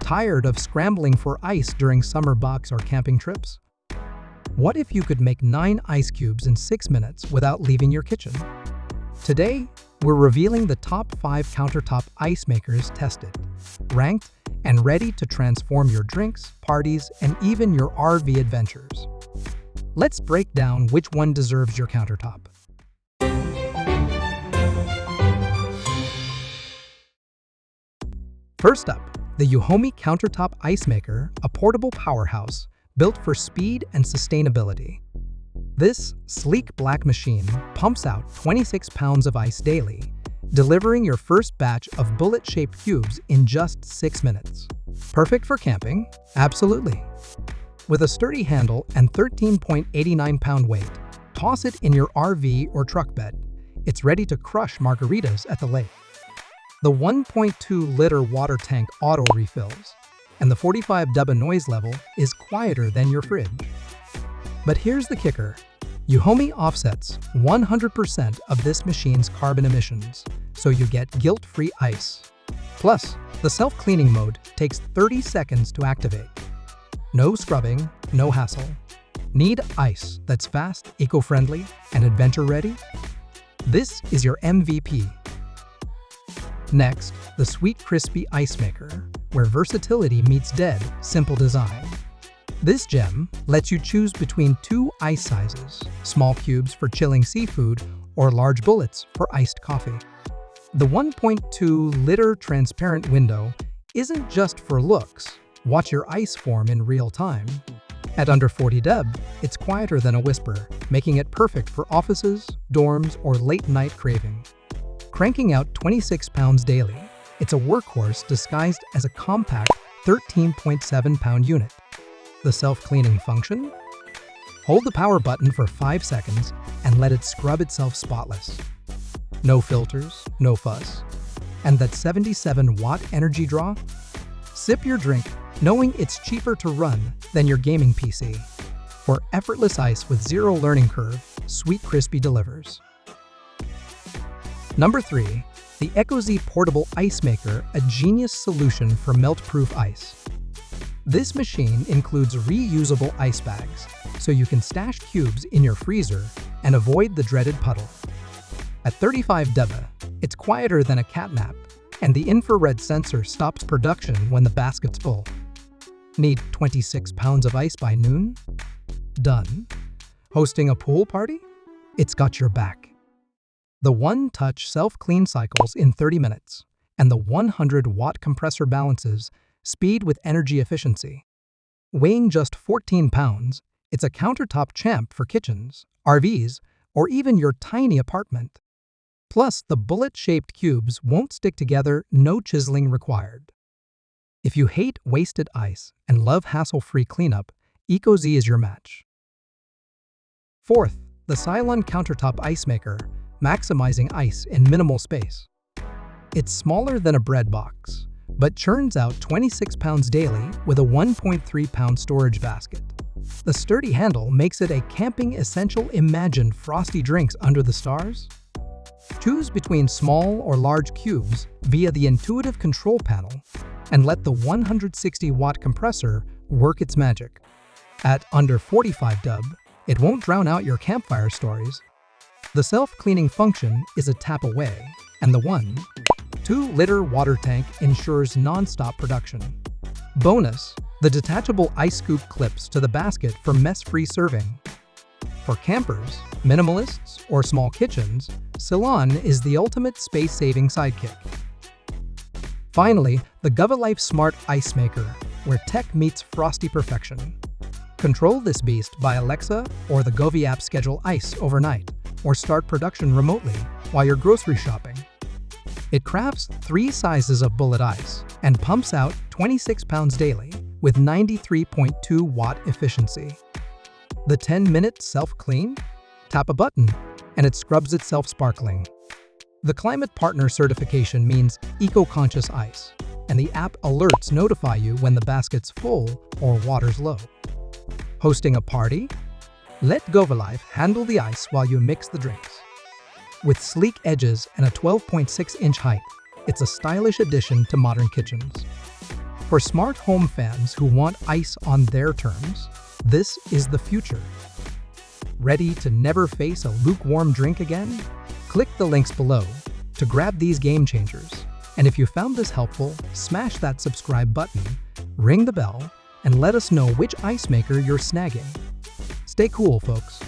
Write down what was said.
Tired of scrambling for ice during summer box or camping trips? What if you could make 9 ice cubes in 6 minutes without leaving your kitchen? Today, we're revealing the top 5 countertop ice makers tested, ranked, and ready to transform your drinks, parties, and even your RV adventures. Let's break down which one deserves your countertop. First up, the Yuomi Countertop Ice Maker, a portable powerhouse built for speed and sustainability. This sleek black machine pumps out 26 pounds of ice daily, delivering your first batch of bullet-shaped cubes in just 6 minutes. Perfect for camping? Absolutely. With a sturdy handle and 13.89-pound weight, toss it in your RV or truck bed. It's ready to crush margaritas at the lake. The 1.2-liter water tank auto refills, and the 45 dB noise level is quieter than your fridge. But here's the kicker. Yuomi offsets 100% of this machine's carbon emissions, so you get guilt-free ice. Plus, the self-cleaning mode takes 30 seconds to activate. No scrubbing, no hassle. Need ice that's fast, eco-friendly, and adventure-ready? This is your MVP. Next, the Sweet Crispy Ice Maker, where versatility meets dead, simple design. This gem lets you choose between 2 ice sizes, small cubes for chilling seafood or large bullets for iced coffee. The 1.2-liter transparent window isn't just for looks. Watch your ice form in real time. At under 40 dB, it's quieter than a whisper, making it perfect for offices, dorms, or late-night craving. Cranking out 26 pounds daily, it's a workhorse disguised as a compact 13.7-pound unit. The self-cleaning function? Hold the power button for 5 seconds and let it scrub itself spotless. No filters, no fuss. And that 77-watt energy draw? Sip your drink knowing it's cheaper to run than your gaming PC. For effortless ice with zero learning curve, Sweet Crispy delivers. Number 3. The EcoZ Portable Ice Maker, a genius solution for melt-proof ice. This machine includes reusable ice bags, so you can stash cubes in your freezer and avoid the dreaded puddle. At 35 dB, it's quieter than a catnap, and the infrared sensor stops production when the basket's full. Need 26 pounds of ice by noon? Done. Hosting a pool party? It's got your back. The one-touch self-clean cycles in 30 minutes, and the 100-watt compressor balances speed with energy efficiency. Weighing just 14 pounds, it's a countertop champ for kitchens, RVs, or even your tiny apartment. Plus, the bullet-shaped cubes won't stick together, no chiseling required. If you hate wasted ice and love hassle-free cleanup, EcoZ is your match. Fourth, the Sylon Countertop Ice Maker, maximizing ice in minimal space. It's smaller than a bread box, but churns out 26 pounds daily with a 1.3-pound storage basket. The sturdy handle makes it a camping essential. Imagine frosty drinks under the stars. Choose between small or large cubes via the intuitive control panel and let the 160-watt compressor work its magic. At under 45 dB, it won't drown out your campfire stories. The self-cleaning function is a tap away, and the 1.2-liter water tank ensures non-stop production. Bonus, the detachable ice scoop clips to the basket for mess-free serving. For campers, minimalists, or small kitchens, Sylon is the ultimate space-saving sidekick. Finally, the GOLIFE Smart Ice Maker, where tech meets frosty perfection. Control this beast by Alexa or the GOLIFE app. Schedule ice overnight, or start production remotely while you're grocery shopping. It crafts 3 sizes of bullet ice and pumps out 26 pounds daily with 93.2-watt efficiency. The 10-minute self-clean? Tap a button, and it scrubs itself sparkling. The Climate Partner certification means eco-conscious ice, and the app alerts notify you when the basket's full or water's low. Hosting a party? Let GOLIFE handle the ice while you mix the drinks. With sleek edges and a 12.6-inch height, it's a stylish addition to modern kitchens. For smart home fans who want ice on their terms, this is the future. Ready to never face a lukewarm drink again? Click the links below to grab these game changers. And if you found this helpful, smash that subscribe button, ring the bell, and let us know which ice maker you're snagging. Stay cool, folks.